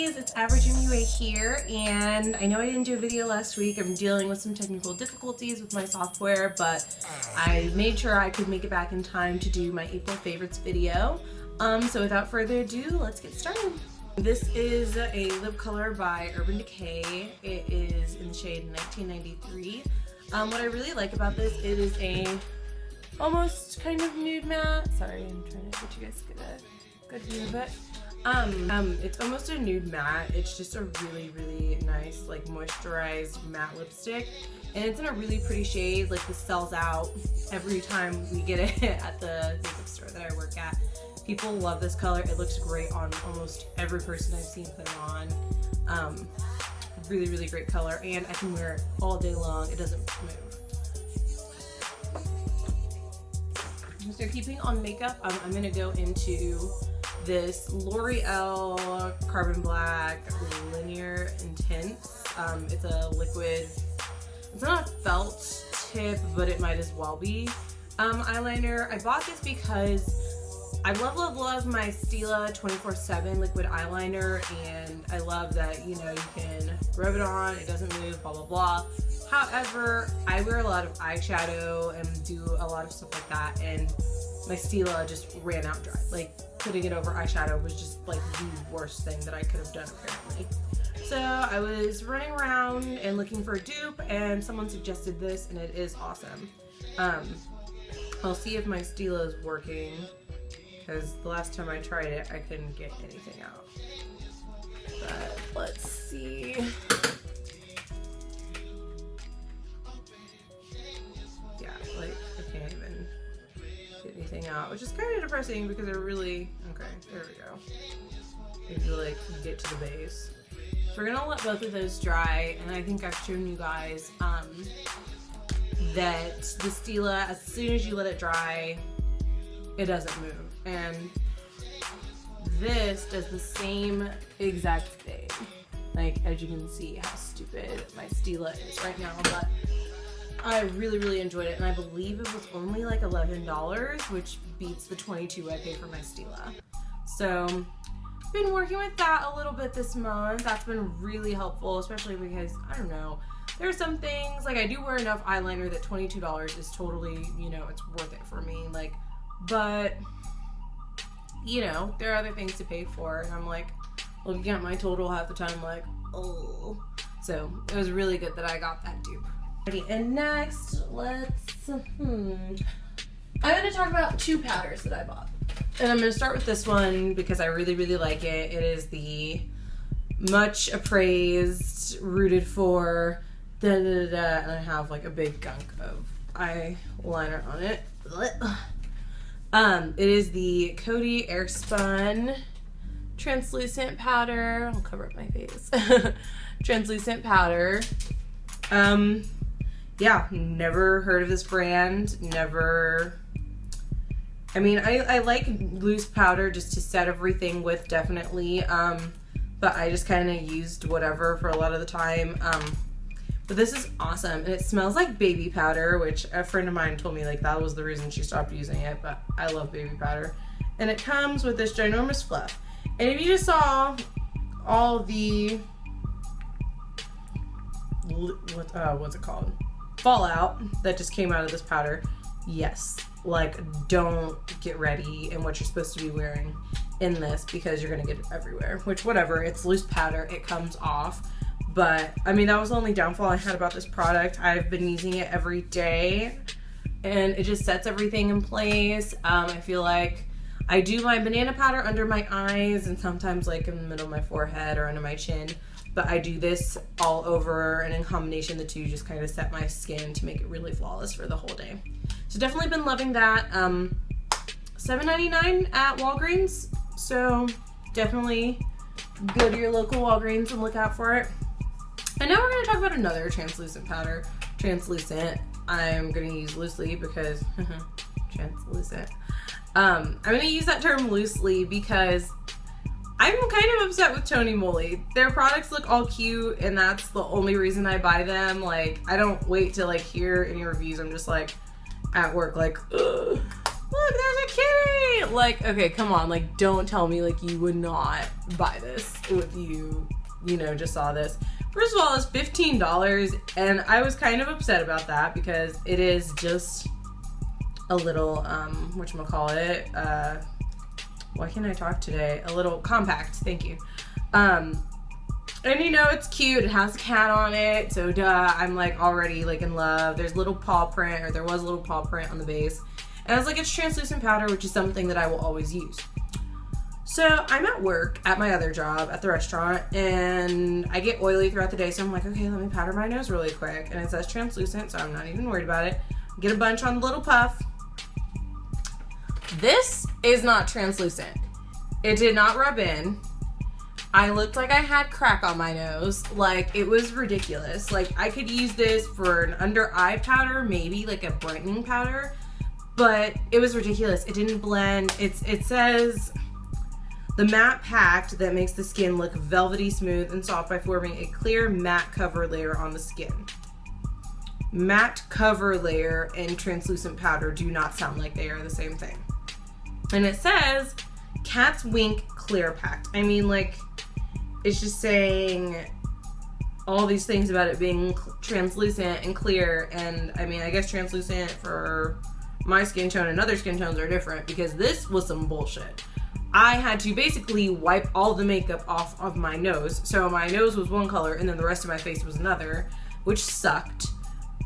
kitties, it's averagemua here, and I know I didn't do a video last week. I'm dealing with some technical difficulties with my software, but I made sure I could make it back in time to do my April favorites video. So without further ado, let's get started. This is a lip color by Decay. It is in the shade 1993. What I really like about this, it is a almost kind of nude matte. Sorry, I'm trying to get you guys a good view of it. It's almost a nude matte. It's just a really nice, like, moisturized matte lipstick, and it's in a really pretty shade. Like, this sells out every time we get it at the makeup store that I work at. People love this color. It looks great on almost every person I've seen put it on. Really great color, and I can wear it all day long. It doesn't move. So keeping on makeup, I'm gonna go into this L'Oreal Carbon Black Lineur Intense. It's a liquid, it's not a felt tip, but it might as well be, eyeliner. I bought this because I love my Stila 24/7 liquid eyeliner, and I love that, you know, you can rub it on, it doesn't move, blah blah blah. However, I wear a lot of eyeshadow and do a lot of stuff like that, and my Stila just ran out dry. Like, putting it over eyeshadow was just like the worst thing that I could have done, apparently. So I was running around and looking for a dupe, and someone suggested this, and it is awesome. I'll see if my Stila is working, because the last time I tried it, I couldn't get anything out. But let's see. Yeah, like, I can't even get anything out, which is kind of depressing because they're really, okay, there we go. If you like get to the base. So we're gonna let both of those dry, and I think I've shown you guys that the Stila, as soon as you let it dry, it doesn't move. And this does the same exact thing. Like, as you can see how stupid my Stila is right now, but I really enjoyed it, and I believe it was only like $11, which beats the $22 I paid for my Stila. So been working with that a little bit this month. That's been really helpful, especially because, I don't know, there are some things, like, I do wear enough eyeliner that $22 is totally, you know, it's worth it for me. Like, but, you know, there are other things to pay for, and I'm like looking at my total half the time like, oh. So it was really good that I got that dupe. And next, let's, I'm gonna talk about two powders that I bought. And I'm gonna start with this one because I really like it. It is the much appraised, rooted for, and I have like a big gunk of eyeliner on it. It is the Coty airspun translucent powder. I'll cover up my face. Translucent powder. Yeah, never heard of this brand. Never. I mean, I like loose powder just to set everything with, definitely. But I just kind of used whatever for a lot of the time. But this is awesome, and it smells like baby powder, which a friend of mine told me like that was the reason she stopped using it, but I love baby powder. And it comes with this ginormous fluff. And if you just saw all the, what's it called? Fallout that just came out of this powder, yes, like, don't get ready in what you're supposed to be wearing in this, because you're gonna get it everywhere. Which, whatever, it's loose powder, it comes off. But I mean, that was the only downfall I had about this product. I've been using it every day, and it just sets everything in place. I feel like I do my banana powder under my eyes and sometimes like in the middle of my forehead or under my chin. But I do this all over, and in combination the two just kind of set my skin to make it really flawless for the whole day. So definitely been loving that. $7.99 at Walgreens. So definitely go to your local Walgreens and look out for it. And now we're going to talk about another translucent powder. Translucent, I'm going to use loosely because translucent. I'm going to use that term loosely because I'm kind of upset with Moly. Their products look all cute, and that's the only reason I buy them. Like, I don't wait to like hear any reviews. I'm just like at work like, ugh, look, there's a kidding? Like, okay, come on. Like, don't tell me like you would not buy this if you know, just saw this. First of all, it's $15, and I was kind of upset about that because it is just a little, whatchamacallit, why can't I talk today? A little compact, thank you. And you know, it's cute, it has a cat on it, so duh, I'm like already like in love. There's little paw print, or there was a little paw print on the base. And I was like, it's translucent powder, which is something that I will always use. So I'm at work at my other job at the restaurant, and I get oily throughout the day, so I'm like, okay, let me powder my nose really quick. And it says translucent, so I'm not even worried about it. Get a bunch on the little puff. This is not translucent. It did not rub in. I looked like I had crack on my nose. Like, it was ridiculous. Like, I could use this for an under eye powder, maybe like a brightening powder, but it was ridiculous. It didn't blend. It says the matte pact that makes the skin look velvety smooth and soft by forming a clear matte cover layer on the skin. Matte cover layer and translucent powder do not sound like they are the same thing. And it says Cat's Wink Clear Pact. I mean, like, it's just saying all these things about it being translucent and clear. And I mean, I guess translucent for my skin tone and other skin tones are different, because this was some bullshit. I had to basically wipe all the makeup off of my nose. So my nose was one color and then the rest of my face was another, which sucked.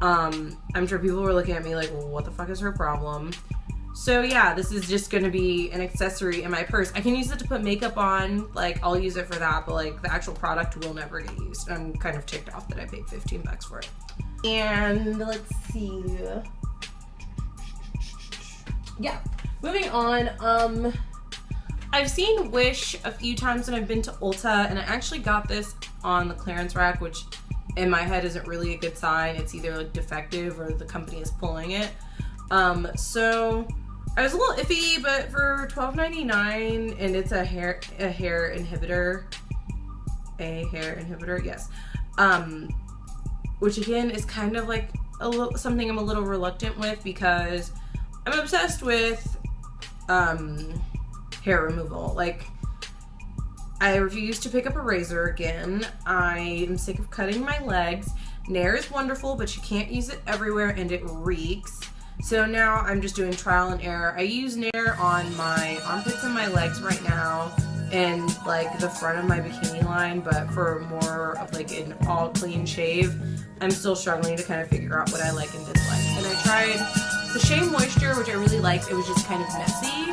I'm sure people were looking at me like, well, what the fuck is her problem? So yeah, this is just gonna be an accessory in my purse. I can use it to put makeup on, like I'll use it for that, but like the actual product will never get used. I'm kind of ticked off that I paid 15 bucks for it. And let's see. Yeah, moving on. I've seen Whish a few times when I've been to Ulta, and I actually got this on the clearance rack, which in my head isn't really a good sign. It's either like defective or the company is pulling it. So I was a little iffy, but for $12.99, and it's a hair inhibitor, yes. Which again is kind of like something I'm a little reluctant with, because I'm obsessed with hair removal. Like, I refuse to pick up a razor again. I am sick of cutting my legs. Nair is wonderful, but you can't use it everywhere and it reeks. So now I'm just doing trial and error. I use Nair on my armpits and my legs right now, and like the front of my bikini line, but for more of like an all clean shave, I'm still struggling to kind of figure out what I like and dislike. And I tried the Shea Moisture, which I really liked. It was just kind of messy.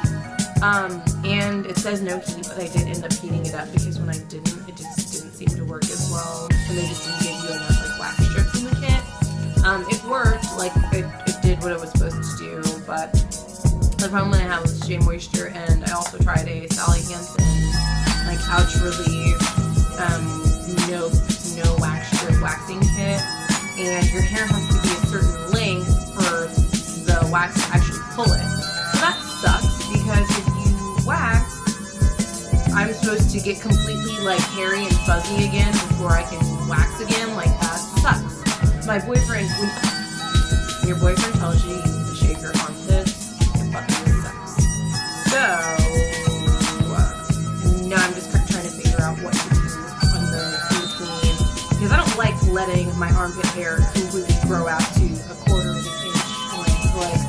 And it says no heat, but I did end up heating it up, because when I didn't, it just didn't seem to work as well, and they just didn't give you enough like wax strips in the kit. It worked, like it did what it was supposed to do, but the problem I had was Shea Moisture, and I also tried a Sally Hansen like ouch relief, no wax strip waxing kit, and your hair has to be a certain length for the wax to actually pull it. So that sucks, because if you wax, I'm supposed to get completely like hairy and fuzzy again before I can wax again. Like, that sucks. My boyfriend, when your boyfriend tells you you need to shave your armpits, it fucking sucks. So now I'm just trying to figure out what to do on the in-between, because I don't like letting my armpit hair completely grow out to a quarter of an inch length. Like,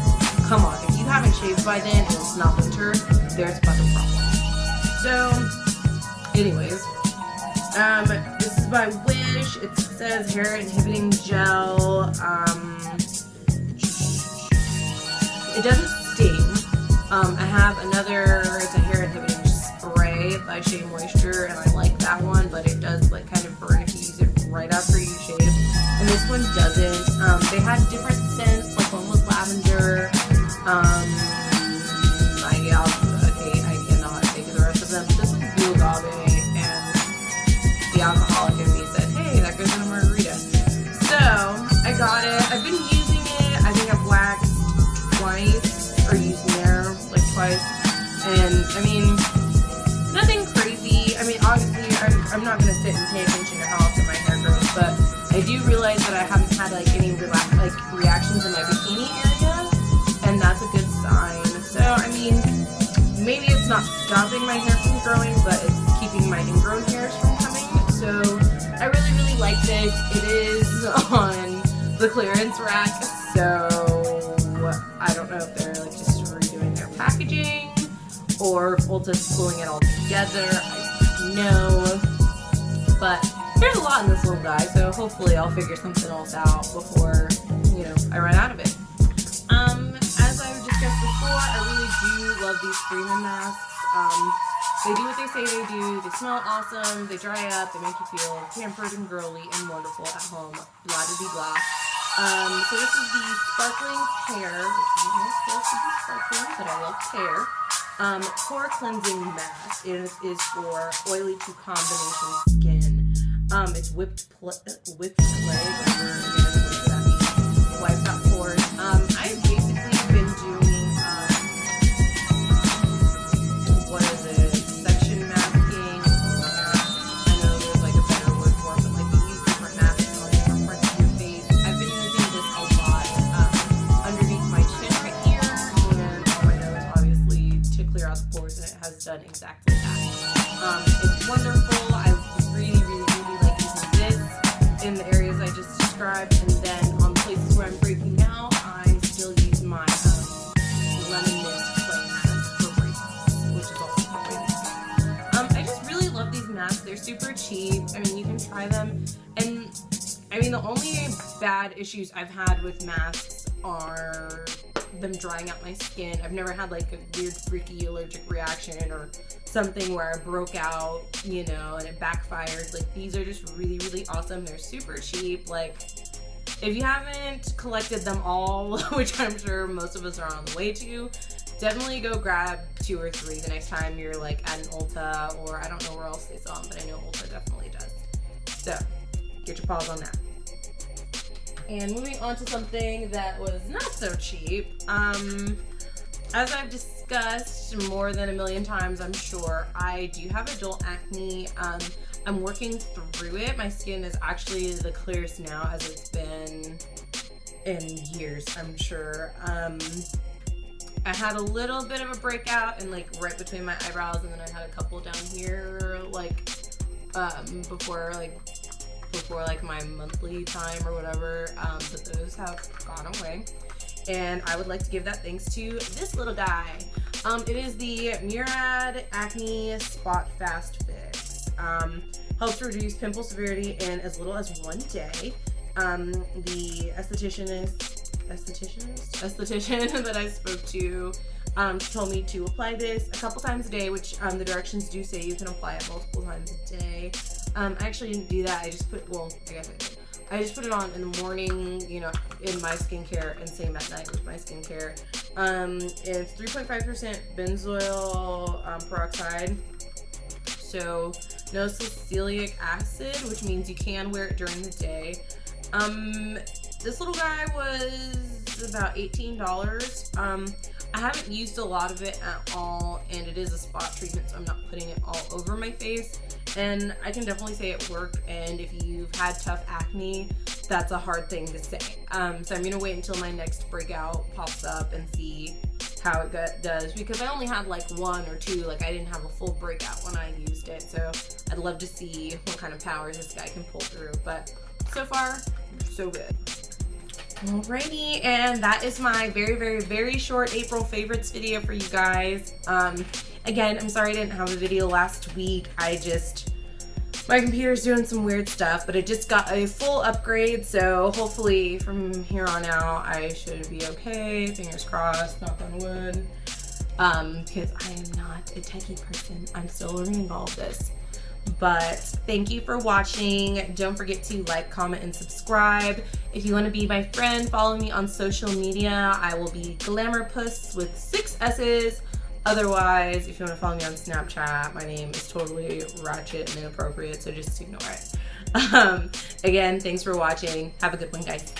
come on, if you haven't shaved by then and it's not winter, there's a fucking problem. So, anyways, this is by Whish. It says hair inhibiting gel. It doesn't sting. I have another, it's a hair inhibiting spray by Shea Moisture, and I like that one, but it does like kind of burn if you use it right after you shave. And this one doesn't. They had different scents, like one was lavender. I cannot think of the rest of them. This one's blue agave, and the alcoholic in me said, hey, that goes in a margarita. So I got it. I've been using it. I think I've waxed twice, or used Nair like twice. And I mean, nothing crazy. I mean, obviously, I'm not gonna sit and pay attention to how often my hair grows, but I do realize that I haven't had like any reactions in my bikini area, and that's a good sign. So I mean, not stopping my hair from growing, but it's keeping my ingrown hairs from coming. So I really, really like this. It is on the clearance rack, so I don't know if they're like just redoing their packaging or if Ulta's pulling it all together. I don't know. But there's a lot in this little guy, so hopefully I'll figure something else out before, you know, I run out of it. As I've discussed before, I really do love these Freeman masks. They do what they say they do. They smell awesome. They dry up. They make you feel pampered and girly and wonderful at home. Blah de blah. So this is the Sparkling Pear, which I don't know if it's supposed to be sparkling, but I love pear. Pore cleansing mask. It is for oily to combination skin. It's whipped clay, whatever that means. Wipes out pores. I've basically been doing, what is it, section masking. I know there's like a better word for it, but like you use different masks on different parts of your face. I've been using this a lot underneath my chin right here and on my nose, obviously, to clear out the pores, and it has done exactly that. It's wonderful. I really, really, really like using this in the areas I just described, and then on the places where I'm breaking out, I still use my lemon mint clay mask for breakouts, which is also great. I just really love these masks. They're super cheap. I mean, you can try them, and I mean, the only bad issues I've had with masks are them drying out my skin. I've never had like a weird freaky allergic reaction or something where I broke out, you know, and it backfired. Like, these are just really, really awesome. They're super cheap. Like, if you haven't collected them all, which I'm sure most of us are on the way to, definitely go grab 2 or 3 the next time you're like at an Ulta, or I don't know where else they sell them, but I know Ulta definitely does. So get your paws on that. And moving on to something that was not so cheap. As I've discussed more than a million times, I'm sure, I do have adult acne. I'm working through it. My skin is actually the clearest now as it's been in years, I'm sure. I had a little bit of a breakout and like right between my eyebrows, and then I had a couple down here, like before my monthly time or whatever, but those have gone away. And I would like to give that thanks to this little guy. It is the Murad Acne Spot Fast Fix. Helps reduce pimple severity in as little as 1 day. The esthetician that I spoke to, she told me to apply this a couple times a day, which the directions do say you can apply it multiple times a day. I actually didn't do that. I just put, well, I guess I did. I just put it on in the morning, you know, in my skincare, and same at night with my skincare. It's 3.5% benzoyl peroxide, so no salicylic acid, which means you can wear it during the day. This little guy was about $18. I haven't used a lot of it at all, and it is a spot treatment, so I'm not putting it all over my face. And I can definitely say it worked, and if you've had tough acne, that's a hard thing to say. So I'm gonna wait until my next breakout pops up and see how it does, because I only had like 1 or 2, like I didn't have a full breakout when I used it, so I'd love to see what kind of power this guy can pull through, but so far, so good. Alrighty, and that is my very, very, very short April favorites video for you guys. Again, I'm sorry I didn't have a video last week. My computer's doing some weird stuff, but I just got a full upgrade, so hopefully from here on out I should be okay. Fingers crossed, knock on wood. Because I am not a techie person. I'm still learning all of this. But thank you for watching. Don't forget to like, comment, and subscribe. If you want to be my friend, follow me on social media. I will be Glamourpuss with 6 S's. Otherwise, if you want to follow me on Snapchat, my name is totally ratchet and inappropriate, so just ignore it. Again, thanks for watching. Have a good one, guys.